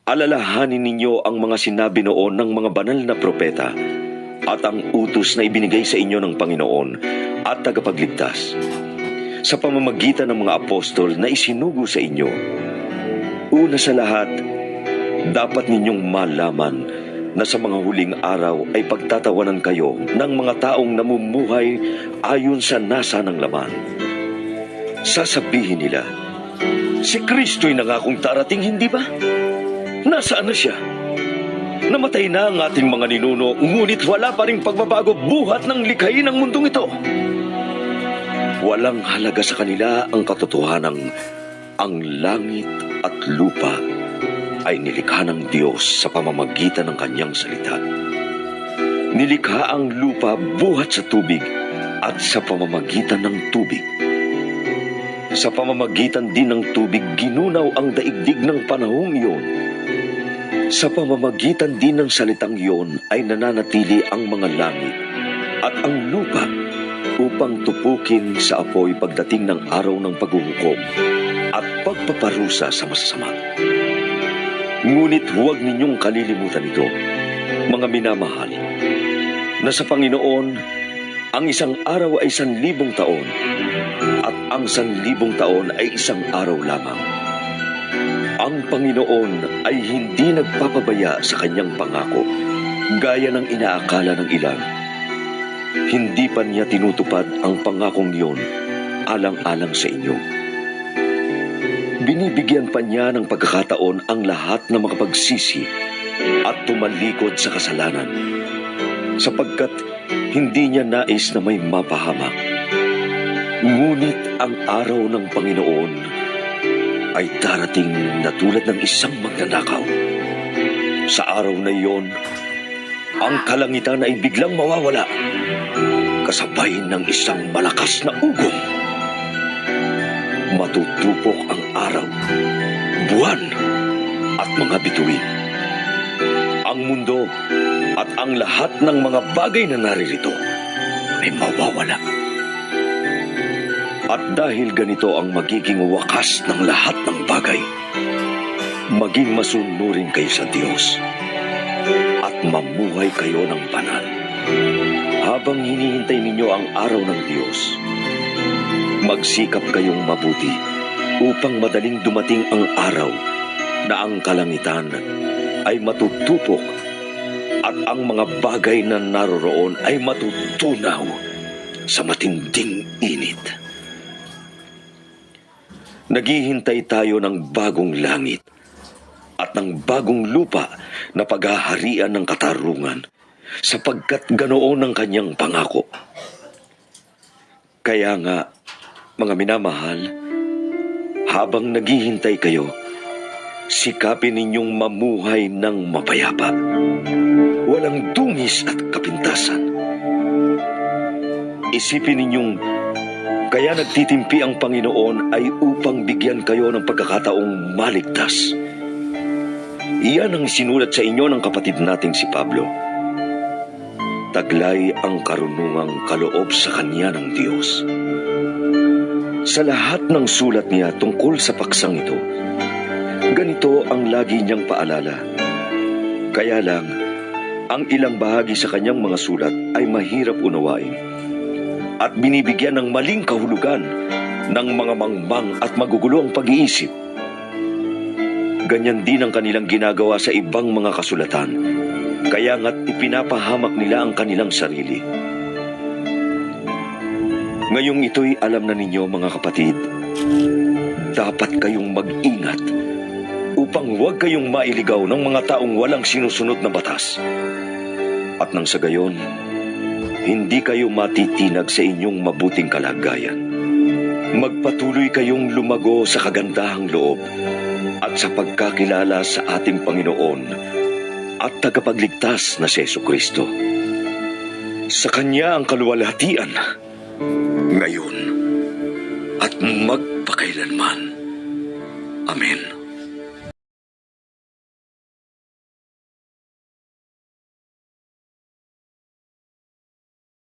Alalahanin ninyo ang mga sinabi noon ng mga banal na propeta at ang utos na ibinigay sa inyo ng Panginoon at tagapagligtas sa pamamagitan ng mga apostol na isinugo sa inyo. Una sa lahat, dapat ninyong malaman na sa mga huling araw ay pagtatawanan kayo ng mga taong namumuhay ayon sa nasa ng laman. Sasabihin nila, si Kristo'y nangakong darating, hindi ba? Nasaan na siya? Namatay na ang ating mga ninuno, ngunit wala pa ring pagbabago buhat ng likhain ng mundong ito. Walang halaga sa kanila ang katotohanang ang langit at lupa ay nilikha ng Diyos sa pamamagitan ng kanyang salita. Nilikha ang lupa buhat sa tubig at sa pamamagitan ng tubig. Sa pamamagitan din ng tubig, ginunaw ang daigdig ng panahong iyon. Sa pamamagitan din ng salitang iyon ay nananatili ang mga langit at ang lupa upang tupukin sa apoy pagdating ng araw ng paghuhukom at pagpaparusa sa masasama. Ngunit huwag ninyong kalilimutan ito, mga minamahal, na sa Panginoon, ang isang araw ay 1,000 taon at ang 1,000 taon ay isang araw lamang. Ang Panginoon ay hindi nagpapabaya sa kanyang pangako, gaya ng inaakala ng ilan. Hindi pa niya tinutupad ang pangakong iyon alang-alang sa inyo. Binibigyan pa niya ng pagkakataon ang lahat na makapagsisi at tumalikod sa kasalanan, sapagkat hindi niya nais na may mapahamak. Ngunit ang araw ng Panginoon ay darating na tulad ng isang magnanakaw. Sa araw na iyon, ang kalangitan ay biglang mawawala, kasabay ng isang malakas na ugong. Matutupok ang araw, buwan, at mga bituin. Ang mundo at ang lahat ng mga bagay na naririto ay mawawala. At dahil ganito ang magiging wakas ng lahat ng bagay, maging masunurin kayo sa Diyos at mamuhay kayo ng banal. Habang hinihintay ninyo ang araw ng Diyos, magsikap kayong mabuti upang madaling dumating ang araw na ang kalangitan ay matutupok at ang mga bagay na naroroon ay matutunaw sa matinding init. Naghihintay tayo ng bagong langit at ng bagong lupa na paghaharian ng katarungan, sapagkat ganoon ang kanyang pangako. Kaya nga, mga minamahal, habang naghihintay kayo, sikapin ninyong mamuhay ng mapayapa, walang dungis at kapintasan. Isipin ninyong kaya nagtitimpi ang Panginoon ay upang bigyan kayo ng pagkakataong maligtas. Iyan ang sinulat sa inyo ng kapatid nating si Pablo. Taglay ang karunungang kaloob sa kanya ng Diyos. Sa lahat ng sulat niya tungkol sa paksang ito, ganito ang lagi niyang paalala. Kaya lang, ang ilang bahagi sa kanyang mga sulat ay mahirap unawain at binibigyan ng maling kahulugan ng mga mangmang at magugulo ang pag-iisip. Ganyan din ang kanilang ginagawa sa ibang mga kasulatan, kaya nga't ipinapahamak nila ang kanilang sarili. Ngayong ito'y alam na ninyo, mga kapatid, dapat kayong mag-ingat upang huwag kayong mailigaw ng mga taong walang sinusunod na batas. At nang sa gayon, hindi kayo matitinag sa inyong mabuting kalagayan. Magpatuloy kayong lumago sa kagandahang loob at sa pagkakilala sa ating Panginoon at tagapagligtas na si Jesucristo. Sa Kanya ang kaluwalhatian, ngayon at magpakailanman. Amen.